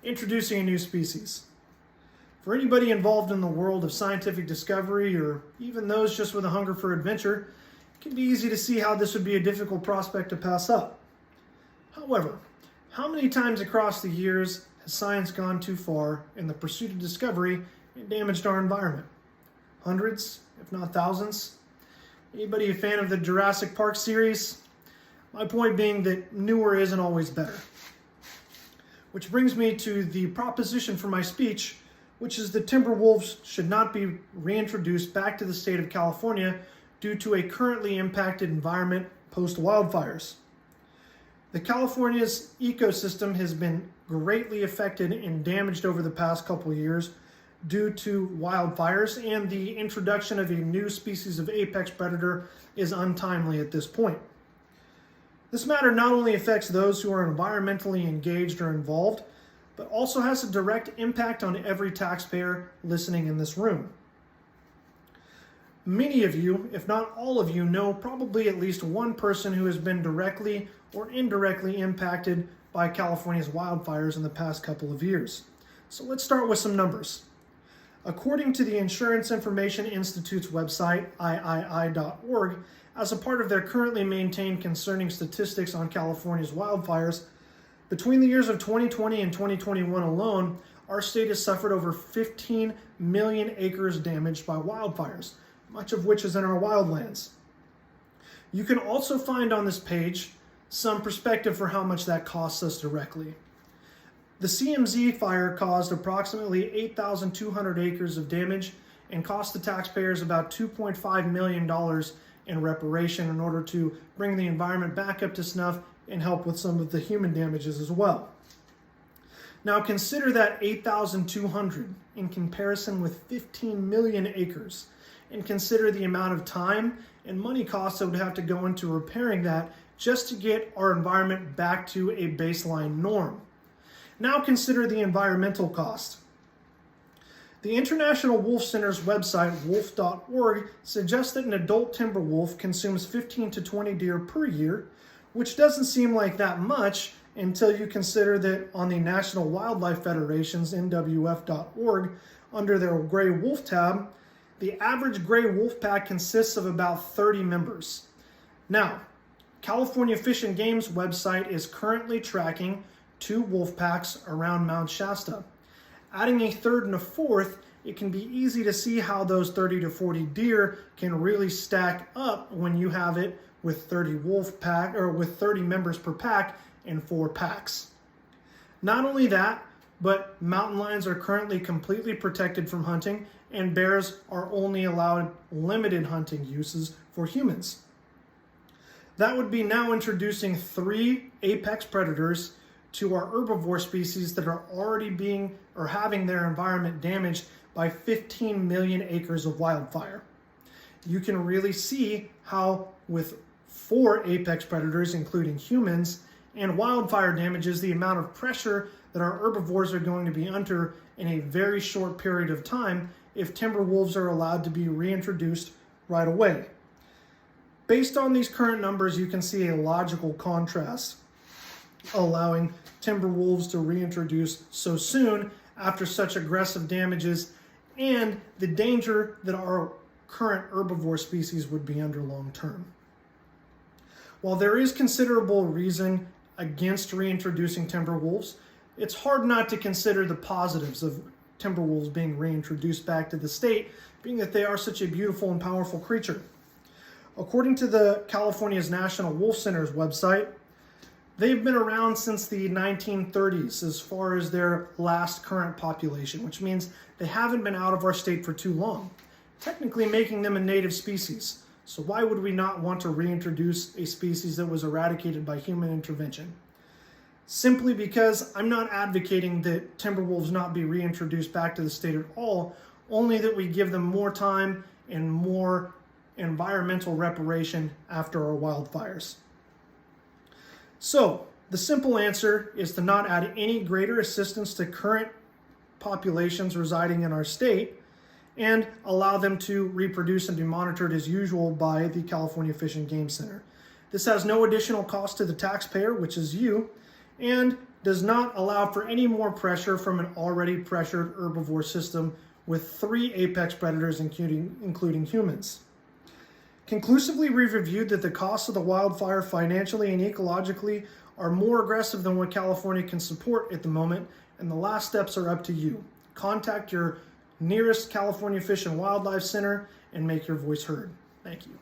introducing a new species. For anybody involved in the world of scientific discovery, or even those just with a hunger for adventure, it can be easy to see how this would be a difficult prospect to pass up. However, how many times across the years has science gone too far in the pursuit of discovery and damaged our environment? Hundreds, if not thousands? Anybody a fan of the Jurassic Park series? My point being that newer isn't always better. Which brings me to the proposition for my speech, which is that Timberwolves should not be reintroduced back to the state of California due to a currently impacted environment post-wildfires. The California's ecosystem has been greatly affected and damaged over the past couple of years due to wildfires, and the introduction of a new species of apex predator is untimely at this point. This matter not only affects those who are environmentally engaged or involved, but also has a direct impact on every taxpayer listening in this room. Many of you, if not all of you, know probably at least one person who has been directly or indirectly impacted by California's wildfires in the past couple of years. So let's start with some numbers. According to the Insurance Information Institute's website, III.org, as a part of their currently maintained concerning statistics on California's wildfires, between the years of 2020 and 2021 alone, our state has suffered over 15 million acres damaged by wildfires, much of which is in our wildlands. You can also find on this page some perspective for how much that costs us directly. The CMZ fire caused approximately 8,200 acres of damage and cost the taxpayers about $2.5 million in reparation in order to bring the environment back up to snuff and help with some of the human damages as well. Now consider that 8,200 in comparison with 15 million acres, and consider the amount of time and money costs that would have to go into repairing that just to get our environment back to a baseline norm. Now consider the environmental cost. The International Wolf Center's website, wolf.org, suggests that an adult timber wolf consumes 15 to 20 deer per year, which doesn't seem like that much until you consider that on the National Wildlife Federation's NWF.org, under their gray wolf tab, the average gray wolf pack consists of about 30 members. Now, California Fish and Game's website is currently tracking 2 wolf packs around Mount Shasta. Adding a third and a fourth, it can be easy to see how those 30 to 40 deer can really stack up when you have it with 30 wolf pack, or with 30 members per pack and 4 packs. Not only that, but mountain lions are currently completely protected from hunting, and bears are only allowed limited hunting uses for humans. That would be now introducing 3 apex predators to our herbivore species that are already being or having their environment damaged by 15 million acres of wildfire. You can really see how with 4 apex predators, including humans, and wildfire damages, the amount of pressure that our herbivores are going to be under in a very short period of time if timber wolves are allowed to be reintroduced right away. Based on these current numbers, you can see a logical contrast allowing timber wolves to reintroduce so soon after such aggressive damages, and the danger that our current herbivore species would be under long term. While there is considerable reason against reintroducing timber wolves, it's hard not to consider the positives of timber wolves being reintroduced back to the state, being that they are such a beautiful and powerful creature. According to the California's National Wolf Center's website, they've been around since the 1930s as far as their last current population, which means they haven't been out of our state for too long, technically making them a native species. So why would we not want to reintroduce a species that was eradicated by human intervention? Simply because I'm not advocating that timber wolves not be reintroduced back to the state at all, only that we give them more time and more environmental reparation after our wildfires. So, the simple answer is to not add any greater assistance to current populations residing in our state and allow them to reproduce and be monitored as usual by the California Fish and Game Center. This has no additional cost to the taxpayer, which is you, and does not allow for any more pressure from an already pressured herbivore system with 3 apex predators, including humans. Conclusively, we've reviewed that the costs of the wildfire financially and ecologically are more aggressive than what California can support at the moment, and the last steps are up to you. Contact your nearest California Fish and Wildlife Center and make your voice heard. Thank you.